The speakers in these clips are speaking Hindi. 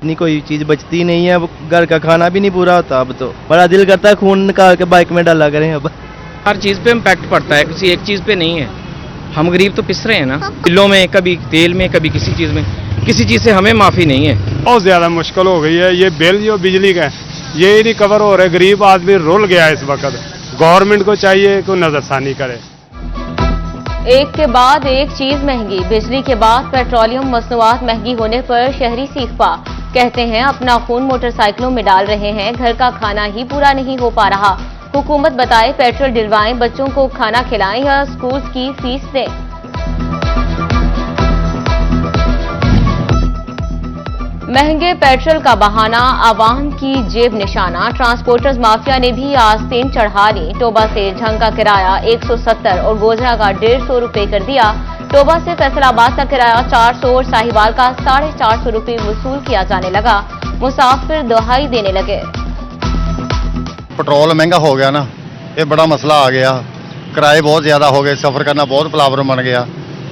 इतनी कोई चीज़ बचती नहीं है, अब घर का खाना भी नहीं पूरा होता। अब तो बड़ा दिल करता है खून निकाल के बाइक में डाला करें। अब हर चीज़ पे इम्पैक्ट पड़ता है, किसी एक चीज़ पे नहीं है। हम गरीब तो पिस रहे हैं ना, बिलों में, कभी तेल में, कभी किसी चीज़ में। किसी चीज़ से हमें माफ़ी नहीं है। बहुत ज़्यादा मुश्किल हो गई है। ये बिल जो बिजली का है ये ही नहीं कवर हो रहे, गरीब आदमी रुल गया इस वक्त। गवर्नमेंट को चाहिए कि नजरसानी करे। एक के बाद एक चीज महंगी, बिजली के बाद पेट्रोलियम मसनूआत महंगी होने पर शहरी सीखपा कहते हैं अपना खून मोटरसाइकिलों में डाल रहे हैं, घर का खाना ही पूरा नहीं हो पा रहा। हुकूमत बताए पेट्रोल दिलवाएं, बच्चों को खाना खिलाएं या स्कूल की फीस दें। महंगे पेट्रोल का बहाना, आवाम की जेब निशाना। ट्रांसपोर्टर्स माफिया ने भी आस्तीन चढ़ा ली। टोबा से झंग का किराया 170 और गोजरा का 150 रुपए कर दिया। टोबा से फैसलाबाद का किराया 400 और साहिवाल का 450 रुपए वसूल किया जाने लगा। मुसाफिर दुहाई देने लगे। पेट्रोल महंगा हो गया ना, ये बड़ा मसला आ गया। किराए बहुत ज्यादा हो गए, सफर करना बहुत प्रॉब्लम बन गया।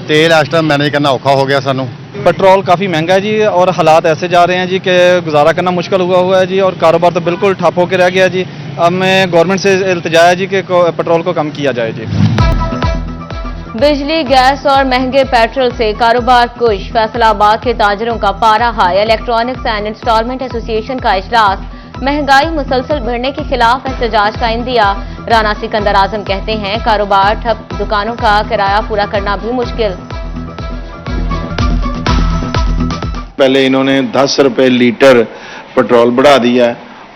तेल इस टाइम मैनेज करना औखा हो गया सानू। पेट्रोल काफ़ी महंगा है जी, और हालात ऐसे जा रहे हैं जी कि गुजारा करना मुश्किल हुआ है जी, और कारोबार तो बिल्कुल ठप होकर रह गया जी। अब मैं गवर्नमेंट से इल्तिजा है जी कि पेट्रोल को कम किया जाए जी। बिजली, गैस और महंगे पेट्रोल से कारोबार कुश, फैसलाबाद के ताजरों का पारा high. Electronics and installment association का इजलास, महंगाई मुसलसल बढ़ने के खिलाफ एहतजाज का इंदिया। राना सिकंदर आजम कहते हैं कारोबार ठप, दुकानों का किराया पूरा करना भी मुश्किल। पहले इन्होंने 10 रुपए लीटर पेट्रोल बढ़ा दिया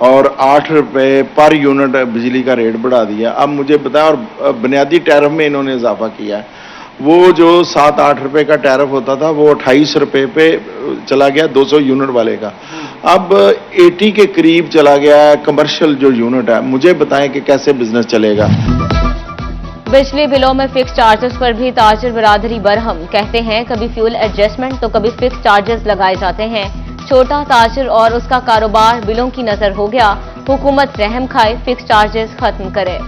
और 8 रुपए पर यूनिट बिजली का रेट बढ़ा दिया। अब मुझे बताया, और बुनियादी टैरिफ में इन्होंने इजाफा किया है। वो जो 7-8 रुपए का टैरिफ होता था वो 28 रुपए पे चला गया 200 यूनिट वाले का। अब 80 के करीब चला गया है कमर्शियल जो यूनिट है। मुझे बताएं कि कैसे बिजनेस चलेगा। बिजली बिलों में फिक्स चार्जेस पर भी ताजिर बिरादरी बरहम, कहते हैं कभी फ्यूल एडजस्टमेंट तो कभी फिक्स चार्जेस लगाए जाते हैं। छोटा ताजिर और उसका कारोबार बिलों की नजर हो गया। हुकूमत रहम खाए, फिक्स चार्जेस खत्म करे।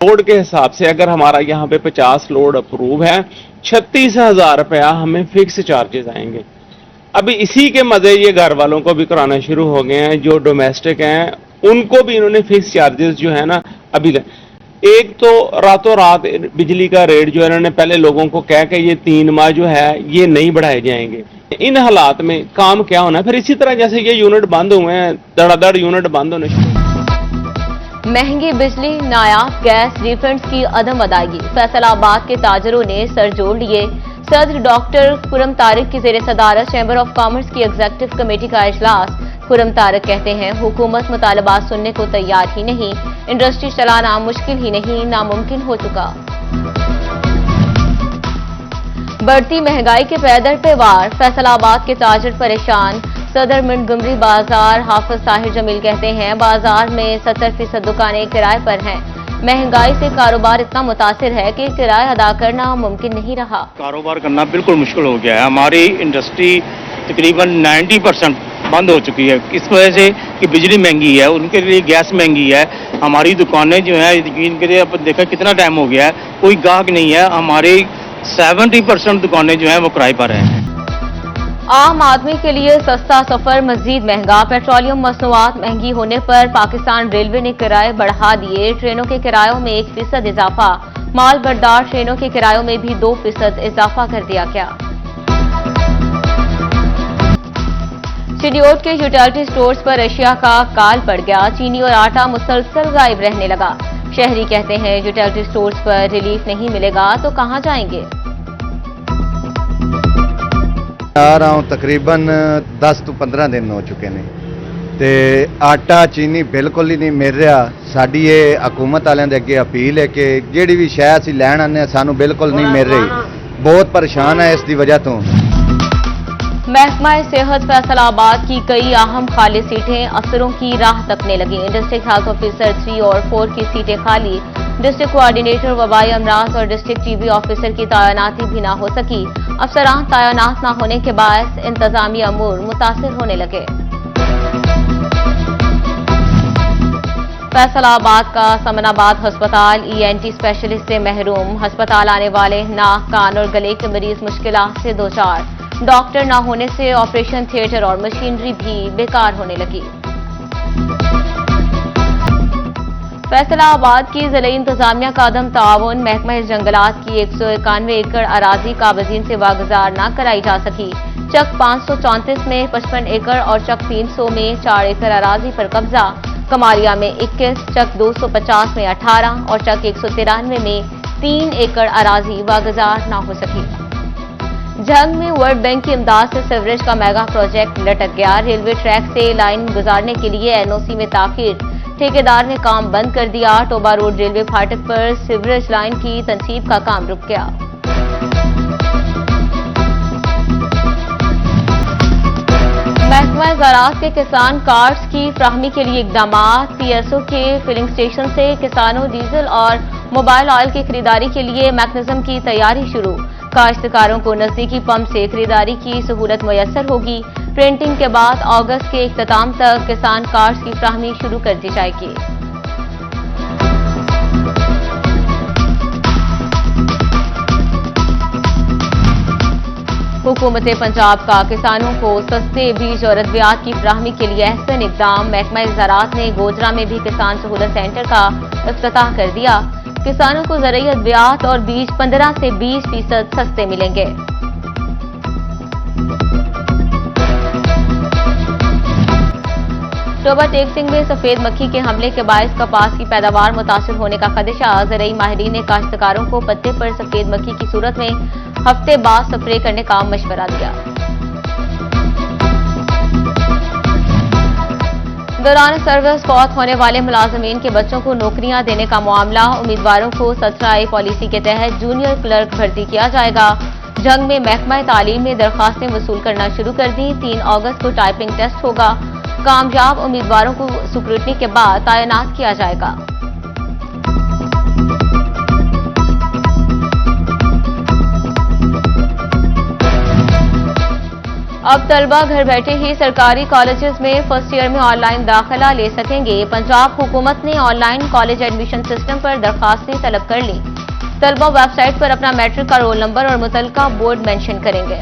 लोड के हिसाब से अगर हमारा यहाँ पे 50 लोड अप्रूव है, 36,000 रुपया हमें फिक्स चार्जेस आएंगे। अभी इसी के मजे ये घर वालों को भी कराना शुरू हो गए हैं। जो डोमेस्टिक हैं उनको भी इन्होंने फिक्स चार्जेस जो है ना, अभी एक तो रातों रात बिजली का रेट जो है इन्होंने पहले लोगों को कह के ये 3 माह जो है ये नहीं बढ़ाए जाएंगे। इन हालात में काम क्या होना, फिर इसी तरह जैसे ये यूनिट बंद हुए हैं, धड़ाधड़ यूनिट बंद होने शुरू। महंगी बिजली, नायाब गैस, रिफंड्स की अदम अदायगी, फैसलाबाद के ताजरों ने सर जोड़ लिए। सदर डॉक्टर खुरम तारिक की जेर सदारत चैम्बर ऑफ कॉमर्स की एग्जीक्यूटिव कमेटी का इजलास। खुरम तारिक कहते हैं हुकूमत मुतालबात सुनने को तैयार ही नहीं, इंडस्ट्री चलाना मुश्किल ही नहीं नामुमकिन हो चुका। बढ़ती महंगाई के पैदर पे वार, फैसलाबाद के ताजिर परेशान। सदर मंटगमरी बाजार हाफिज ताहिर जमील कहते हैं बाजार में 70% दुकानें किराए पर हैं। महंगाई से कारोबार इतना मुतासिर है कि किराया अदा करना मुमकिन नहीं रहा। कारोबार करना बिल्कुल मुश्किल हो गया है। हमारी इंडस्ट्री तकरीबन 90% बंद हो चुकी है इस वजह से कि बिजली महंगी है, उनके लिए गैस महंगी है। हमारी दुकानें जो है यकीन करिए, अब देखा कितना टाइम हो गया है, कोई गाहक नहीं है। हमारी 70% दुकानें जो हैं वो किराए पर हैं। आम आदमी के लिए सस्ता सफर मजीद महंगा, पेट्रोलियम मसनूआत महंगी होने पर पाकिस्तान रेलवे ने किराए बढ़ा दिए। ट्रेनों के किरायों में 1% इजाफा, माल बरदार ट्रेनों के किरायों में भी 2% इजाफा कर दिया गया। चिडियोट के यूटिलिटी स्टोर्स पर एशिया का काल पड़ गया। चीनी और आटा मुसलसल गायब रहने लगा। शहरी कहते हैं यूटिलिटी स्टोर्स पर रिलीफ नहीं मिलेगा तो कहां जाएंगे। आ रहा हूँ तकरीबन 10 ਤੋਂ 15 दिन हो चुके ने ते आटा चीनी बिल्कुल ही नहीं मिल रहा। साडी ये हुकूमत वालियां दे अगे अपील है कि जिहड़ी भी शै असीं लैण आने सानू बिल्कुल नहीं मिल रही। बहुत परेशान है इसकी वजह तो। महकमा सेहत फैसलाबाद की कई अहम खाली सीटें अफसरों की राह तकने लगी। डिस्ट्रिक्ट हेल्थ ऑफिसर 3 और 4 की सीटें खाली। डिस्ट्रिक्ट कोऑर्डिनेटर वबाई अमराज और डिस्ट्रिक्ट टीबी ऑफिसर की तैनाती भी न हो सकी। अफसरान तैनात न होने के बायस इंतजामी अमूर मुतासिर होने लगे। फैसलाबाद का समनाबाद अस्पताल ENT स्पेशलिस्ट से महरूम। अस्पताल आने वाले नाक, कान और गले के मरीज मुश्किलात से दो चार। डॉक्टर न होने से ऑपरेशन थिएटर और मशीनरी भी बेकार होने लगी। फैसलाबाद की जिले इंतजामिया का अदम ताउन, महकमा जंगलात की 191 एकड़ अराजी काबजीन से वागुजार न कराई जा सकी। चक 534 में 55 एकड़ और चक 300 में 4 एकड़ अराजी पर कब्जा। कमारिया में 21, चक 250 में 18 और चक 193 में 3 एकड़ अराजी वागुजार न हो सकी। जंग में वर्ल्ड बैंक की इमदाद से सीवरेज का मेगा प्रोजेक्ट लटक गया। रेलवे ट्रैक से लाइन गुजारने के लिए एनओसी में ताखीर, ठेकेदार ने काम बंद कर दिया। टोबा रोड रेलवे फाटक पर सीवरेज लाइन की तनसीब का काम रुक गया। महकमा ज़राअत के किसान कार्ड्स की फ्राहमी के लिए इकदाम। पीएसओ के फिलिंग स्टेशन से किसानों डीजल और मोबाइल ऑयल की खरीदारी के लिए मैकेनिज्म की तैयारी शुरू। काश्तकारों को नजदीकी पंप से खरीदारी की सहूलत मुयस्सर होगी। प्रिंटिंग के बाद अगस्त के इख्तिताम तक किसान कार्ड्स की फ्राहमी शुरू कर दी जाएगी। हुकूमत पंजाब का किसानों को सस्ते बीज और अद्वियात की फ्राहमी के लिए अहसन इकदाम। महकमा ज़राअत ने गोजरा में भी किसान सहूलत सेंटर का इफ्तिताह कर दिया। किसानों को ज़रूरी अद्वियात और बीज 15 से 20% सस्ते मिलेंगे। टोबा टेक सिंह में सफेद मक्खी के हमले के बायस कपास की पैदावार मुतासिर होने का खदशा। ज़रूरी माहिरीन ने काश्तकारों को पत्ते पर सफेद मक्खी की सूरत में हफ्ते बाद स्प्रे करने का मशवरा दिया। दौरान सर्विस फौत होने वाले मुलाजमीन के बच्चों को नौकरियां देने का मामला। उम्मीदवारों को 17A पॉलिसी के तहत जूनियर क्लर्क भर्ती किया जाएगा। जंग में महकमा तालीम ने दरखास्तें वसूल करना शुरू कर दी। 3 अगस्त को टाइपिंग टेस्ट होगा। कामयाब उम्मीदवारों को स्क्रूटनी के बाद तैनात किया जाएगा। अब तलबा घर बैठे ही सरकारी कॉलेजेस में फर्स्ट ईयर में ऑनलाइन दाखिला ले सकेंगे। पंजाब हुकूमत ने ऑनलाइन कॉलेज एडमिशन सिस्टम पर दरखास्तें तलब कर ली। तलबा वेबसाइट पर अपना मैट्रिक का रोल नंबर और मुतल्लिका बोर्ड मेंशन करेंगे।